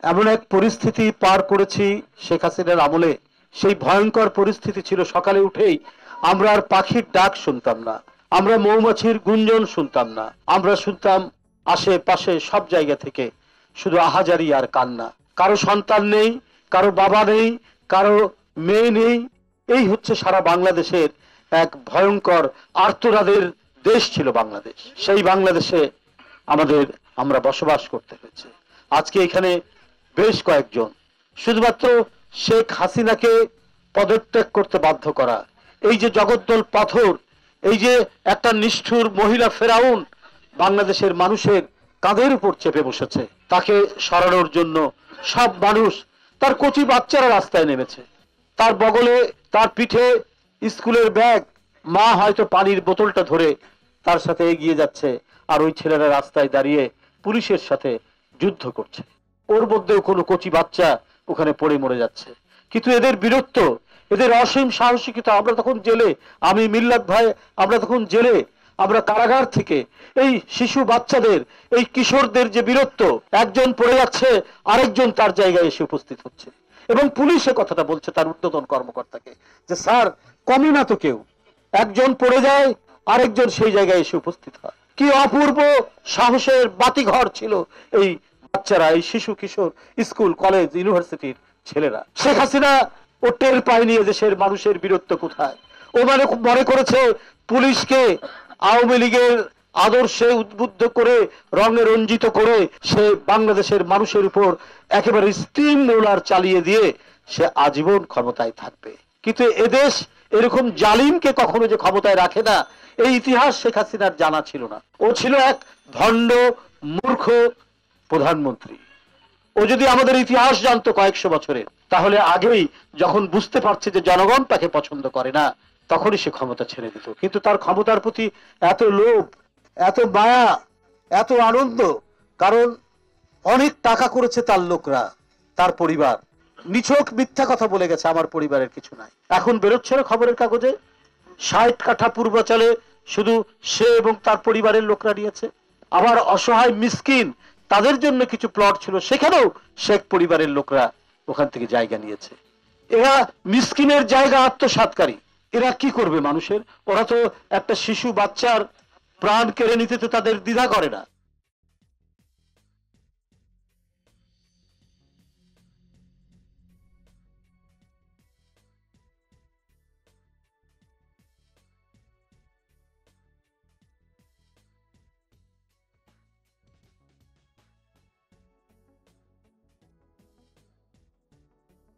এমন এক পরিস্থিতি পার করেছি শেখ হাসিনার আমলে। সেই ভয়ঙ্কর পরিস্থিতি ছিল, সকালে উঠেই আমরা আর পাখির ডাক শুনতাম না, আমরা মৌমাছির গুঞ্জন শুনতাম না, আমরা শুনতাম আশেপাশে সব জায়গা থেকে শুধু আহাজারি আর কান্না। কারো সন্তান নেই, কারো বাবা নেই, কারো মেয়ে নেই। এই হচ্ছে সারা বাংলাদেশের এক ভয়ঙ্কর আর্তনাদের দেশ ছিল বাংলাদেশ। সেই বাংলাদেশে আমরা বসবাস করতে হয়েছে। আজকে এখানে বেশ কয়েকজন শুধুমাত্র শেখ হাসিনাকে পদত্যাগ করতে বাধ্য করা, এই যে জগদ্দল পাথর, এই যে একটা নিষ্ঠুর মহিলা ফেরাউন বাংলাদেশের মানুষের কাঁধের উপর চেপে বসেছে, তাকে সরানোর জন্য সব মানুষ, তার কচি বাচ্চারা রাস্তায় নেমেছে। তার বগলে, তার পিঠে স্কুলের ব্যাগ, মা হয়তো পানির বোতলটা ধরে তার সাথে এগিয়ে যাচ্ছে, আর ওই ছেলেরা রাস্তায় দাঁড়িয়ে পুলিশের সাথে যুদ্ধ করছে। ওর মধ্যেও কোনো কচি বাচ্চা ওখানে পড়ে মরে যাচ্ছে। কিন্তু এদের বীরত্ব, এদের অসীম সাহসিকতা, আমরা তখন জেলে, আমি মিল্লাত ভাই, আমরা তখন জেলে, আমরা কারাগার থেকে এই শিশু বাচ্চাদের, এই কিশোরদের যে বীরত্ব, একজন পড়ে যাচ্ছে আরেকজন তার জায়গায় এসে উপস্থিত হচ্ছে। এবং পুলিশ এ কথাটা বলছে তার ঊর্ধ্বতন কর্মকর্তাকে যে স্যার, কমই না তো কেউ, একজন পড়ে যায় আরেকজন সেই জায়গায় এসে উপস্থিত হয়। কি অপূর্ব সাহসের বাতিঘর ছিল এই বাচ্চারা, এই শিশু কিশোর, স্কুল কলেজ ইউনিভার্সিটির ছেলেরা। শেখ হাসিনা ও টের পায়নি দেশের মানুষের বীরত্ব কোথায়। ও মনে করেছে পুলিশকে আওয়ামী লীগের আদর্শে উদ্বুদ্ধ করে, রঙে রঞ্জিত করে সে বাংলাদেশের মানুষের উপর একেবারে স্টিম রোলার চালিয়ে দিয়ে সে আজীবন ক্ষমতায় থাকবে। কিন্তু এদেশ এরকম জালিমকে কখনো যে ক্ষমতায় রাখে না, এই ইতিহাস শেখ হাসিনার জানা ছিল না। ও ছিল এক ভণ্ড মূর্খ প্রধানমন্ত্রী। ও যদি আমাদের ইতিহাস জানতো কয়েকশো বছরের, তাহলে আগেই যখন বুঝতে পারছে যে জনগণ তাকে পছন্দ করে না, তখনই সে ক্ষমতা ছেড়ে দিত। কিন্তু তার ক্ষমতার প্রতি এত লোভ, এত মায়া, এত আনন্দ, কারণ অনেক টাকা করেছে তার লোকরা, তার পরিবার নিছক মিথ্যা কথা বলে গেছে, আমার পরিবারের কিছু নাই। এখন বেরোচ্ছে না খবরের কাগজে ৬০ কাঠা পূর্বাচলে শুধু সে এবং তার পরিবারের লোকরা নিয়েছে। আবার অসহায় মিসকিন, তাদের জন্য কিছু প্লট ছিল, সেখানেও শেখ পরিবারের লোকরা ওখান থেকে জায়গা নিয়েছে। এরা মিসকিনের জায়গা আত্মসাৎকারী। এরা কি করবে মানুষের? ওরা তো একটা শিশু বাচ্চার প্রাণ কেড়ে নিতে তো তাদের দ্বিধা করে না।